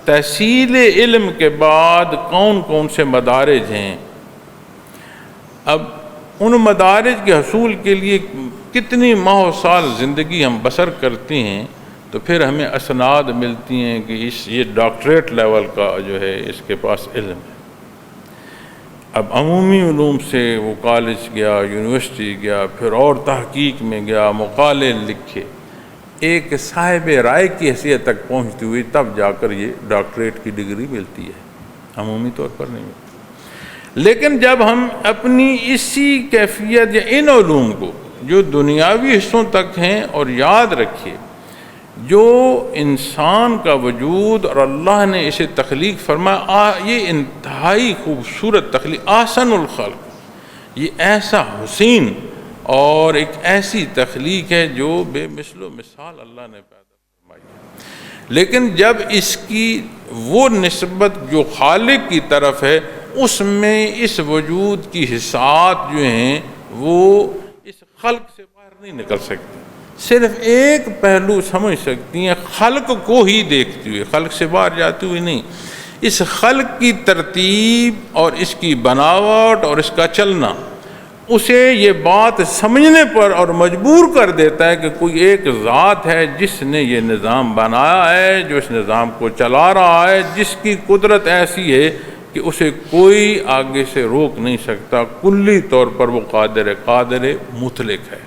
تحصیل علم کے بعد کون کون سے مدارج ہیں۔ اب ان مدارج کے حصول کے لیے کتنی ماہ و سال زندگی ہم بسر کرتے ہیں، تو پھر ہمیں اسناد ملتی ہیں کہ یہ ڈاکٹریٹ لیول کا جو ہے اس کے پاس علم ہے۔ اب عمومی علوم سے وہ کالج گیا، یونیورسٹی گیا، پھر اور تحقیق میں گیا، مقالے لکھے، ایک صاحب رائے کی حیثیت تک پہنچتی ہوئی تب جا کر یہ ڈاکٹریٹ کی ڈگری ملتی ہے، عمومی طور پر نہیں ملتی۔ لیکن جب ہم اپنی اسی کیفیت یا ان علوم کو جو دنیاوی حصوں تک ہیں، اور یاد رکھیے جو انسان کا وجود اور اللہ نے اسے تخلیق فرمایا، یہ انتہائی خوبصورت تخلیق، احسن الخلق، یہ ایسا حسین اور ایک ایسی تخلیق ہے جو بے مثل و مثال اللہ نے پیدا فرمائی ہے۔ لیکن جب اس کی وہ نسبت جو خالق کی طرف ہے، اس میں اس وجود کی حصات جو ہیں وہ اس خلق سے باہر نہیں نکل سکتی، صرف ایک پہلو سمجھ سکتی ہیں، خلق کو ہی دیکھتی ہوئی، خلق سے باہر جاتی ہوئی نہیں۔ اس خلق کی ترتیب اور اس کی بناوٹ اور اس کا چلنا اسے یہ بات سمجھنے پر اور مجبور کر دیتا ہے کہ کوئی ایک ذات ہے جس نے یہ نظام بنایا ہے، جو اس نظام کو چلا رہا ہے، جس کی قدرت ایسی ہے کہ اسے کوئی آگے سے روک نہیں سکتا، کلی طور پر وہ قادر مطلق ہے۔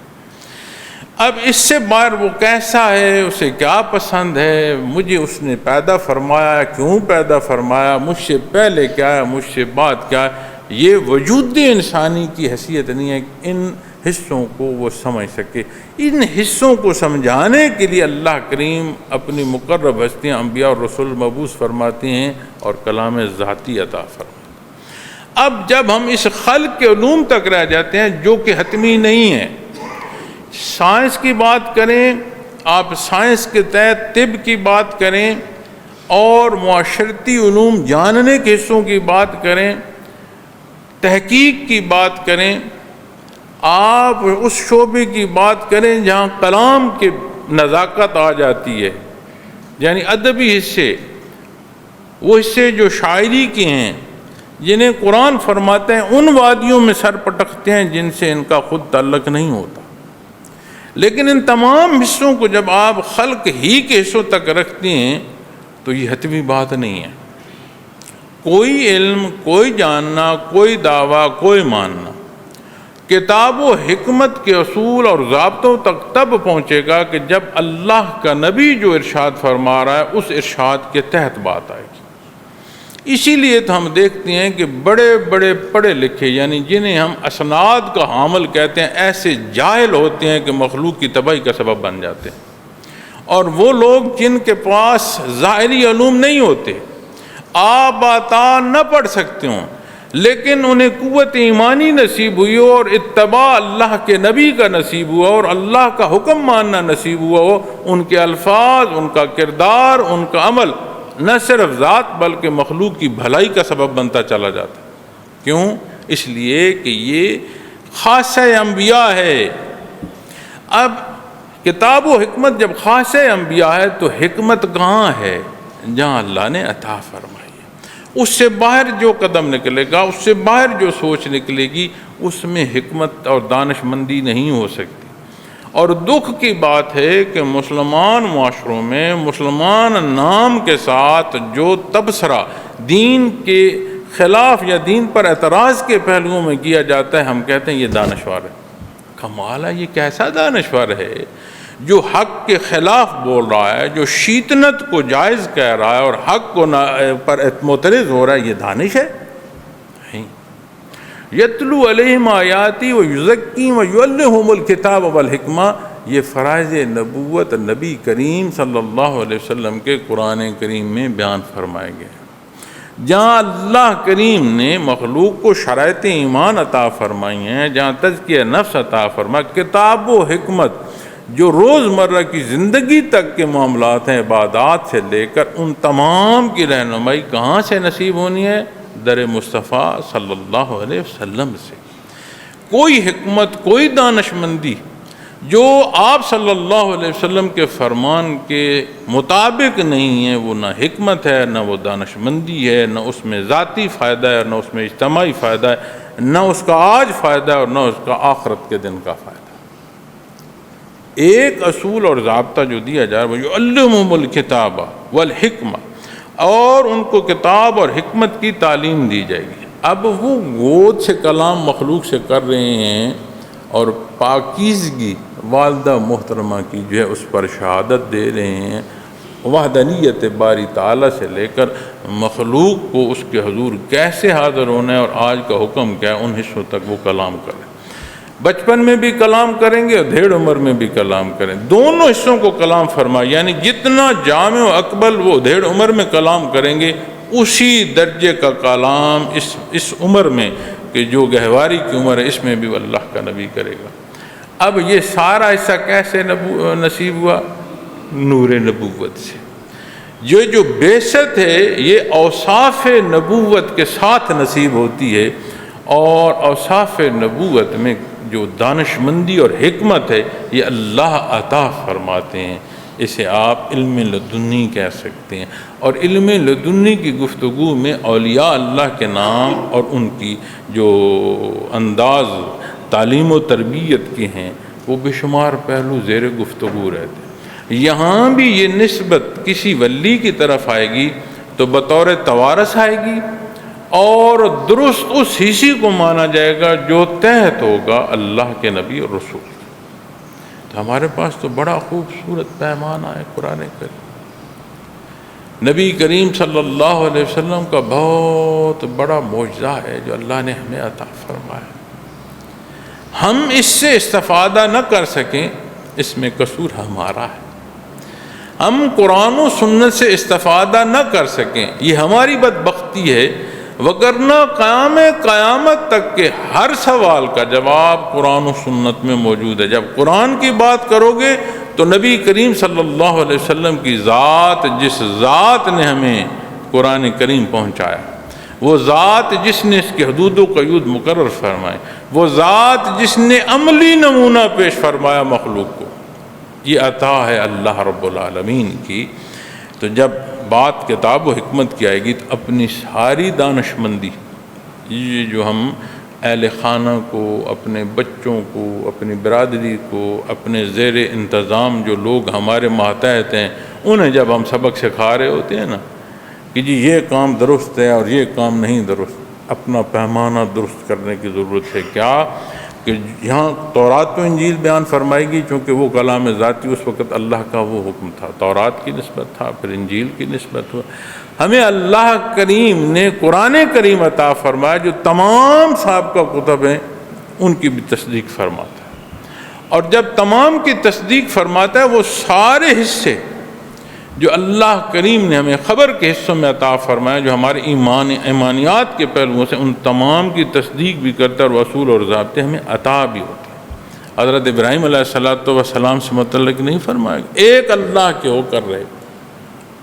اب اس سے باہر وہ کیسا ہے، اسے کیا پسند ہے، مجھے اس نے پیدا فرمایا، کیوں پیدا فرمایا، مجھ سے پہلے کیا ہے، مجھ سے بعد کیا ہے، یہ وجود انسانی کی حیثیت نہیں ہے کہ ان حصوں کو وہ سمجھ سکے۔ ان حصوں کو سمجھانے کے لیے اللہ کریم اپنی مقرب ہستیاں انبیاء اور رسول مبعوث فرماتے ہیں اور کلام ذاتی عطا فرماتے ہیں۔ اب جب ہم اس خلق کے علوم تک رہ جاتے ہیں جو کہ حتمی نہیں ہے، سائنس کی بات کریں، آپ سائنس کے تحت طب کی بات کریں اور معاشرتی علوم جاننے کے حصوں کی بات کریں، تحقیق کی بات کریں، آپ اس شعبے کی بات کریں جہاں کلام کی نزاکت آ جاتی ہے، یعنی ادبی حصے، وہ حصے جو شاعری کے ہیں جنہیں قرآن فرماتے ہیں، ان وادیوں میں سر پٹکتے ہیں جن سے ان کا خود تعلق نہیں ہوتا۔ لیکن ان تمام حصوں کو جب آپ خلق ہی کے حصوں تک رکھتے ہیں تو یہ حتمی بات نہیں ہے۔ کوئی علم، کوئی جاننا، کوئی دعویٰ، کوئی ماننا کتاب و حکمت کے اصول اور ضابطوں تک تب پہنچے گا کہ جب اللہ کا نبی جو ارشاد فرما رہا ہے اس ارشاد کے تحت بات آئے گی۔ اسی لیے تو ہم دیکھتے ہیں کہ بڑے بڑے پڑھے لکھے، یعنی جنہیں ہم اسناد کا حامل کہتے ہیں، ایسے جاہل ہوتے ہیں کہ مخلوق کی تباہی کا سبب بن جاتے ہیں۔ اور وہ لوگ جن کے پاس ظاہری علوم نہیں ہوتے، آپ نہ پڑھ سکتے ہوں، لیکن انہیں قوت ایمانی نصیب ہوئی ہو اور اتباع اللہ کے نبی کا نصیب ہوا اور اللہ کا حکم ماننا نصیب ہوا ہو، ان کے الفاظ، ان کا کردار، ان کا عمل نہ صرف ذات بلکہ مخلوق کی بھلائی کا سبب بنتا چلا جاتا۔ کیوں؟ اس لیے کہ یہ خاصہ انبیاء ہے۔ اب کتاب و حکمت جب خاصہ انبیاء ہے تو حکمت کہاں ہے؟ جہاں اللہ نے عطا فرمائی ہے۔ اس سے باہر جو قدم نکلے گا، اس سے باہر جو سوچ نکلے گی، اس میں حکمت اور دانش مندی نہیں ہو سکتی۔ اور دکھ کی بات ہے کہ مسلمان معاشروں میں مسلمان نام کے ساتھ جو تبصرہ دین کے خلاف یا دین پر اعتراض کے پہلوؤں میں کیا جاتا ہے، ہم کہتے ہیں یہ دانشور ہے۔ کمال ہے، یہ کیسا دانشور ہے جو حق کے خلاف بول رہا ہے، جو شیطنت کو جائز کہہ رہا ہے اور حق کو پر معترض ہو رہا ہے، یہ دانش ہے؟ یتلو علیہم آیاتی و یزکیم و یعلمہم الکتاب والحکمہ، یہ فرائض نبوت نبی کریم صلی اللہ علیہ وسلم کے قرآن کریم میں بیان فرمائے گئے۔ جہاں اللہ کریم نے مخلوق کو شرائط ایمان عطا فرمائی ہیں، جہاں تزکیہ نفس عطا فرمایا، کتاب و حکمت جو روزمرہ کی زندگی تک کے معاملات ہیں، عبادات سے لے کر ان تمام کی رہنمائی کہاں سے نصیب ہونی ہے؟ در مصطفیٰ صلی اللہ علیہ وسلم سے۔ کوئی حکمت، کوئی دانش مندی، جو آپ صلی اللہ علیہ وسلم کے فرمان کے مطابق نہیں ہے، وہ نہ حکمت ہے، نہ وہ دانش مندی ہے، نہ اس میں ذاتی فائدہ ہے، نہ اس میں اجتماعی فائدہ ہے، نہ اس کا آج فائدہ ہے اور نہ اس کا آخرت کے دن کا فائدہ ہے۔ ایک اصول اور ضابطہ جو دیا جا رہا ہے وہ یعلمہم الکتاب والحکمہ، اور ان کو کتاب اور حکمت کی تعلیم دی جائے گی۔ اب وہ گود سے کلام مخلوق سے کر رہے ہیں، اور پاکیزگی والدہ محترمہ کی جو ہے اس پر شہادت دے رہے ہیں، وحدانیت باری تعالیٰ سے لے کر مخلوق کو اس کے حضور کیسے حاضر ہونا ہے اور آج کا حکم کیا ہے، ان حصوں تک وہ کلام کریں۔ بچپن میں بھی کلام کریں گے اور دھیڑ عمر میں بھی کلام کریں، دونوں حصوں کو کلام فرمائے، یعنی جتنا جامع و اقبل وہ دھیڑ عمر میں کلام کریں گے، اسی درجے کا کلام اس عمر میں کہ جو گہواری کی عمر ہے اس میں بھی وہ اللہ کا نبی کرے گا۔ اب یہ سارا حصہ کیسے نصیب ہوا؟ نور نبوت سے۔ جو بعثت ہے یہ اوصاف نبوت کے ساتھ نصیب ہوتی ہے، اور اوصاف نبوت میں جو دانش مندی اور حکمت ہے یہ اللہ عطا فرماتے ہیں۔ اسے آپ علم لدنی کہہ سکتے ہیں، اور علم لدنی کی گفتگو میں اولیاء اللہ کے نام اور ان کی جو انداز تعلیم و تربیت کے ہیں وہ بے شمار پہلو زیر گفتگو رہتے ہیں۔ یہاں بھی یہ نسبت کسی ولی کی طرف آئے گی تو بطور توارث آئے گی، اور درست اس حصے کو مانا جائے گا جو تحت ہوگا اللہ کے نبی اور رسول۔ تو ہمارے پاس تو بڑا خوبصورت پیمانہ ہے قرآن کریم۔ نبی کریم صلی اللہ علیہ وسلم کا بہت بڑا معجزہ ہے جو اللہ نے ہمیں عطا فرمایا۔ ہم اس سے استفادہ نہ کر سکیں، اس میں قصور ہمارا ہے۔ ہم قرآن و سنت سے استفادہ نہ کر سکیں، یہ ہماری بدبختی ہے، وگرنہ قیامت تک کے ہر سوال کا جواب قرآن و سنت میں موجود ہے۔ جب قرآن کی بات کرو گے تو نبی کریم صلی اللہ علیہ وسلم کی ذات، جس ذات نے ہمیں قرآن کریم پہنچایا، وہ ذات جس نے اس کے حدود و قیود مقرر فرمائے، وہ ذات جس نے عملی نمونہ پیش فرمایا مخلوق کو، یہ عطا ہے اللہ رب العالمین کی۔ تو جب بات کتاب و حکمت کی آئے گی تو اپنی ساری دانش مندی، یہ جو ہم اہل خانہ کو، اپنے بچوں کو، اپنی برادری کو، اپنے زیر انتظام جو لوگ ہمارے ماتحت ہیں، انہیں جب ہم سبق سکھا رہے ہوتے ہیں نا کہ جی یہ کام درست ہے اور یہ کام نہیں درست، اپنا پیمانہ درست کرنے کی ضرورت ہے۔ کیا کہ یہاں تورات و انجیل بیان فرمائے گی، چونکہ وہ کلام ذاتی اس وقت اللہ کا وہ حکم تھا، تورات کی نسبت تھا، پھر انجیل کی نسبت ہوا۔ ہمیں اللہ کریم نے قرآن کریم عطا فرمایا جو تمام سابقہ کتب ہیں ان کی بھی تصدیق فرماتا ہے، اور جب تمام کی تصدیق فرماتا ہے وہ سارے حصے جو اللہ کریم نے ہمیں خبر کے حصوں میں عطا فرمایا، جو ہمارے ایمانیات کے پہلوؤں سے، ان تمام کی تصدیق بھی کرتا ہے، اور اصول اور ضابطے ہمیں عطا بھی ہوتے ہیں۔ حضرت ابراہیم علیہ السلام سے متعلق نہیں فرمایا ایک اللہ کے ہو کر رہے،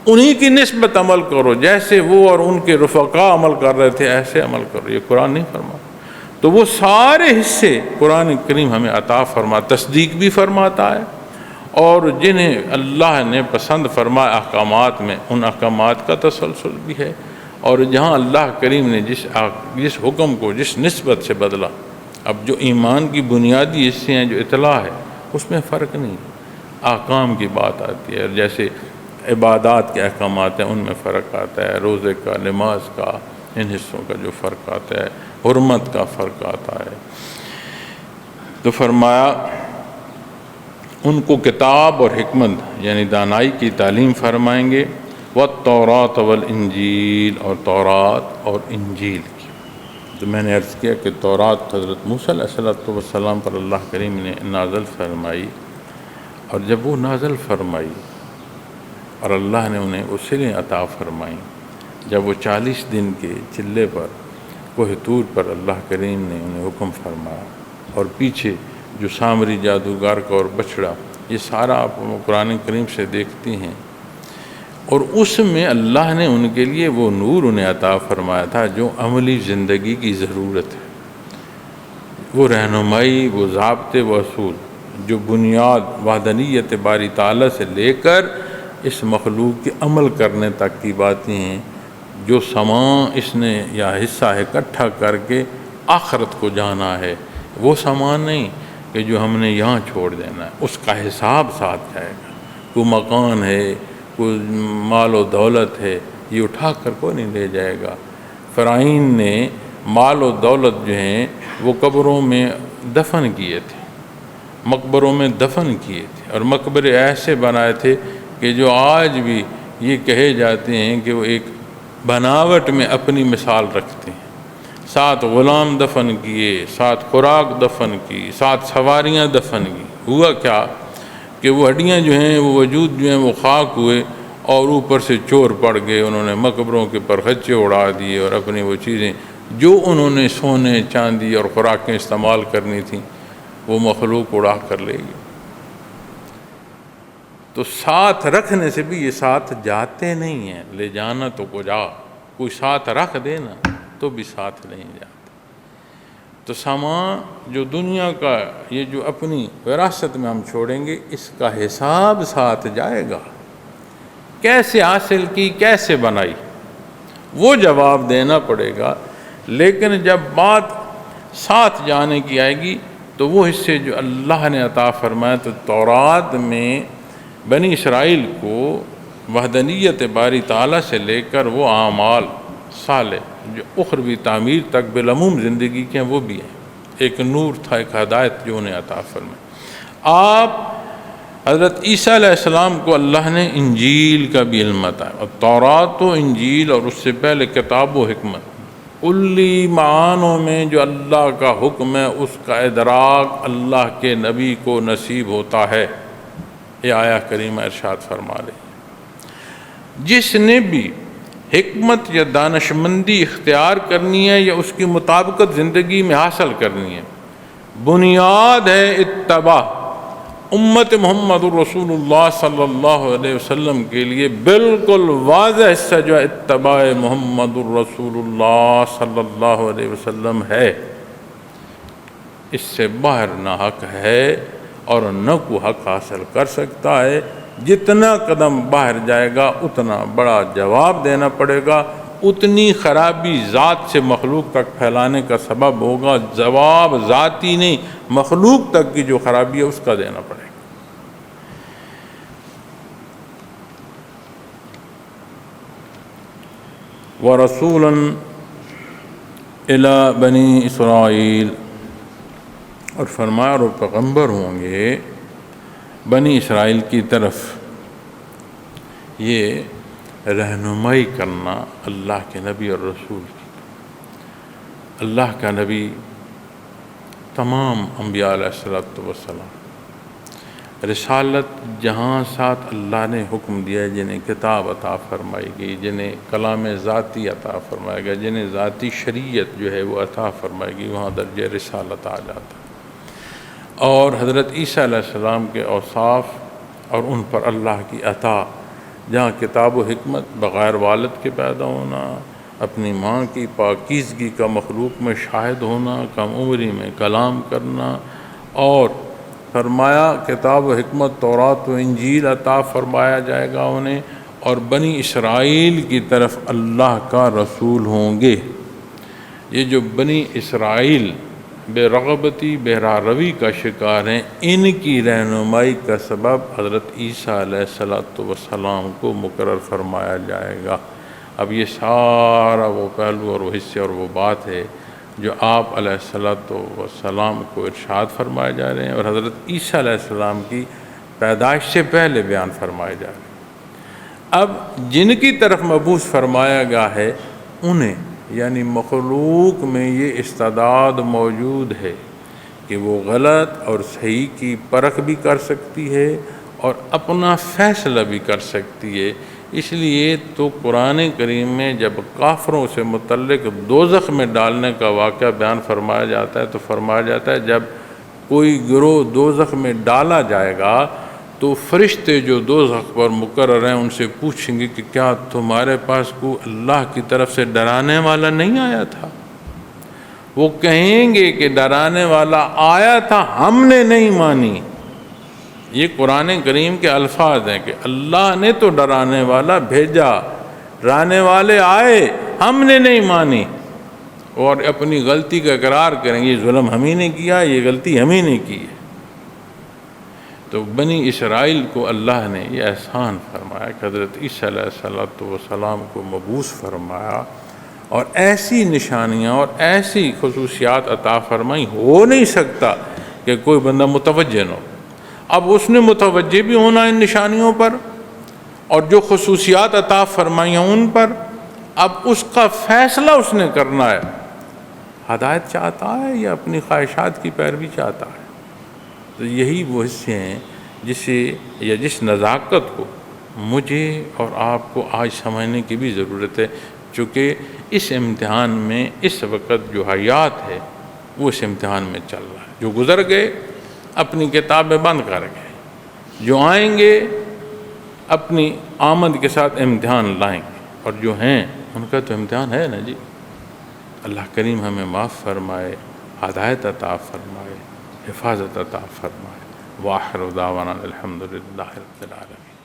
انہی کی نسبت عمل کرو، جیسے وہ اور ان کے رفقا عمل کر رہے تھے ایسے عمل کرو، یہ قرآن نہیں فرماتا۔ تو وہ سارے حصے قرآن کریم ہمیں عطا تصدیق بھی فرماتا ہے، اور جنہیں اللہ نے پسند فرمایا احکامات میں، ان احکامات کا تسلسل بھی ہے، اور جہاں اللہ کریم نے جس حکم کو جس نسبت سے بدلا، اب جو ایمان کی بنیادی حصے ہیں، جو اطلاع ہے، اس میں فرق نہیں، احکام کی بات آتی ہے، جیسے عبادات کے احکامات ہیں ان میں فرق آتا ہے، روزے کا، نماز کا، ان حصوں کا جو فرق آتا ہے، حرمت کا فرق آتا ہے۔ تو فرمایا ان کو کتاب اور حکمت یعنی دانائی کی تعلیم فرمائیں گے، والتوراۃ والانجیل، اور تورات اور انجیل کی۔ تو میں نے عرض کیا کہ تورات حضرت موسیٰ علیہ السلام پر اللہ کریم نے نازل فرمائی، اور جب وہ نازل فرمائی اور اللہ نے انہیں وسیلیں عطا فرمائیں، جب وہ 40 دن کے چلے پر کوہ طور پر اللہ کریم نے انہیں حکم فرمایا، اور پیچھے جو سامری جادوگر کا اور بچڑا، یہ سارا آپ قرآن کریم سے دیکھتے ہیں، اور اس میں اللہ نے ان کے لیے وہ نور انہیں عطا فرمایا تھا جو عملی زندگی کی ضرورت ہے، وہ رہنمائی، وہ ضابطے، وہ اصول، جو بنیاد وحدانیت باری تعالیٰ سے لے کر اس مخلوق کے عمل کرنے تک کی باتیں ہیں، جو سامان اس نے یا حصہ اکٹھا کر کے آخرت کو جانا ہے، وہ سامان نہیں کہ جو ہم نے یہاں چھوڑ دینا ہے، اس کا حساب ساتھ جائے گا۔ کوئی مکان ہے، کوئی مال و دولت ہے، یہ اٹھا کر کوئی نہیں لے جائے گا۔ فرعون نے مال و دولت جو ہیں وہ قبروں میں دفن کیے تھے، مقبروں میں دفن کیے تھے، اور مقبرے ایسے بنائے تھے کہ جو آج بھی یہ کہے جاتے ہیں کہ وہ ایک بناوٹ میں اپنی مثال رکھتے ہیں۔ 7 غلام دفن کیے، 7 خوراک دفن کی، 7 سواریاں دفن کی۔ ہوا کیا کہ وہ ہڈیاں جو ہیں، وہ وجود جو ہیں وہ خاک ہوئے، اور اوپر سے چور پڑ گئے، انہوں نے مقبروں کے پرخچے اڑا دیے، اور اپنی وہ چیزیں جو انہوں نے سونے چاندی اور خوراکیں استعمال کرنی تھیں وہ مخلوق اڑا کر لے گئی۔ تو ساتھ رکھنے سے بھی یہ ساتھ جاتے نہیں ہیں، لے جانا تو کو جا، کوئی ساتھ رکھ دینا تو بھی ساتھ نہیں جاتے۔ تو سامان جو دنیا کا یہ جو اپنی وراثت میں ہم چھوڑیں گے، اس کا حساب ساتھ جائے گا۔ کیسے حاصل کی، کیسے بنائی، وہ جواب دینا پڑے گا۔ لیکن جب بات ساتھ جانے کی آئے گی تو وہ حصے جو اللہ نے عطا فرمایا، تو تورات میں بنی اسرائیل کو وحدانیت باری تعالیٰ سے لے کر وہ اعمال صالح جو اخروی تعمیر تک بالعموم زندگی کے ہیں وہ بھی ہیں۔ ایک نور تھا، ایک ہدایت جو انہیں عطا فرمائی۔ آپ حضرت عیسیٰ علیہ السلام کو اللہ نے انجیل کا بھی علم عطا، اور تورات و انجیل اور اس سے پہلے کتاب و حکمت، کلی معانوں میں جو اللہ کا حکم ہے اس کا ادراک اللہ کے نبی کو نصیب ہوتا ہے۔ یہ آیا کریمہ ارشاد فرما رہی ہے۔ جس نے بھی حکمت یا دانشمندی اختیار کرنی ہے یا اس کی مطابقت زندگی میں حاصل کرنی ہے، بنیاد ہے اتباع۔ امت محمد الرسول اللہ صلی اللہ علیہ وسلم کے لیے بالکل واضح حصہ جو ہے اتباع محمد الرسول اللہ صلی اللہ علیہ وسلم ہے۔ اس سے باہر نہ حق ہے اور نہ کو حق حاصل کر سکتا ہے۔ جتنا قدم باہر جائے گا اتنا بڑا جواب دینا پڑے گا، اتنی خرابی ذات سے مخلوق تک پھیلانے کا سبب ہوگا۔ جواب ذاتی نہیں، مخلوق تک کی جو خرابی ہے اس کا دینا پڑے گا۔ وَرَسُولًا إِلَى بَنِي اسرائیل، اور فرمایا اور پیغمبر ہوں گے بنی اسرائیل کی طرف۔ یہ رہنمائی کرنا اللہ کے نبی اور رسول کی۔ اللہ کا نبی تمام انبیاء علیہ السلام، رسالت جہاں ساتھ اللہ نے حکم دیا، جنہیں کتاب عطا فرمائی گئی، جنہیں کلام ذاتی عطا فرمایا گیا، جنہیں ذاتی شریعت جو ہے وہ عطا فرمائی گئی، وہاں درجہ رسالت آ جاتا۔ اور حضرت عیسیٰ علیہ السلام کے اوصاف اور ان پر اللہ کی عطا، جہاں کتاب و حکمت، بغیر والد کے پیدا ہونا، اپنی ماں کی پاکیزگی کا مخلوق میں شاہد ہونا، کم عمری میں کلام کرنا، اور فرمایا کتاب و حکمت تورات و انجیل عطا فرمایا جائے گا انہیں، اور بنی اسرائیل کی طرف اللہ کا رسول ہوں گے۔ یہ جو بنی اسرائیل بے رغبتی بے راروی کا شکار ہیں، ان کی رہنمائی کا سبب حضرت عیسیٰ علیہ السلام کو مقرر فرمایا جائے گا۔ اب یہ سارا وہ پہلو اور وہ حصے اور وہ بات ہے جو آپ علیہ السلام کو ارشاد فرمائے جا رہے ہیں، اور حضرت عیسیٰ علیہ السلام کی پیدائش سے پہلے بیان فرمائے جا رہے ہیں۔ اب جن کی طرف مبعوث فرمایا گیا ہے انہیں، یعنی مخلوق میں یہ استعداد موجود ہے کہ وہ غلط اور صحیح کی پرکھ بھی کر سکتی ہے اور اپنا فیصلہ بھی کر سکتی ہے۔ اس لیے تو قرآن کریم میں جب کافروں سے متعلق دوزخ میں ڈالنے کا واقعہ بیان فرمایا جاتا ہے تو فرمایا جاتا ہے جب کوئی گروہ دوزخ میں ڈالا جائے گا تو فرشتے جو دوزخ پر مقرر ہیں ان سے پوچھیں گے کہ کیا تمہارے پاس کوئی اللہ کی طرف سے ڈرانے والا نہیں آیا تھا؟ وہ کہیں گے کہ ڈرانے والا آیا تھا، ہم نے نہیں مانی، یہ قرآن کریم کے الفاظ ہیں کہ اللہ نے تو ڈرانے والا بھیجا، ڈرانے والے آئے، ہم نے نہیں مانی، اور اپنی غلطی کا اقرار کریں گے، یہ ظلم ہم ہی نے کیا، یہ غلطی ہم ہی نے کی ہے۔ تو بنی اسرائیل کو اللہ نے یہ احسان فرمایا کہ حضرت عیسیٰ علیہ السلام کو مبعوث فرمایا، اور ایسی نشانیاں اور ایسی خصوصیات عطا فرمائی، ہو نہیں سکتا کہ کوئی بندہ متوجہ نہ ہو۔ اب اس نے متوجہ بھی ہونا ان نشانیوں پر، اور جو خصوصیات عطا فرمائی ہیں ان پر، اب اس کا فیصلہ اس نے کرنا ہے، ہدایت چاہتا ہے یا اپنی خواہشات کی پیروی چاہتا ہے۔ تو یہی وہ حصے ہیں جس نزاکت کو مجھے اور آپ کو آج سمجھنے کی بھی ضرورت ہے، چونکہ اس امتحان میں اس وقت جو حیات ہے وہ اس امتحان میں چل رہا ہے۔ جو گزر گئے اپنی کتابیں بند کر گئے، جو آئیں گے اپنی آمد کے ساتھ امتحان لائیں گے، اور جو ہیں ان کا تو امتحان ہے نا جی۔ اللہ کریم ہمیں معاف فرمائے، ہدایت عطا فرمائے، حفاظت عطا فرمائے۔ وآخر دعوانا الحمدللہ رب العالمین۔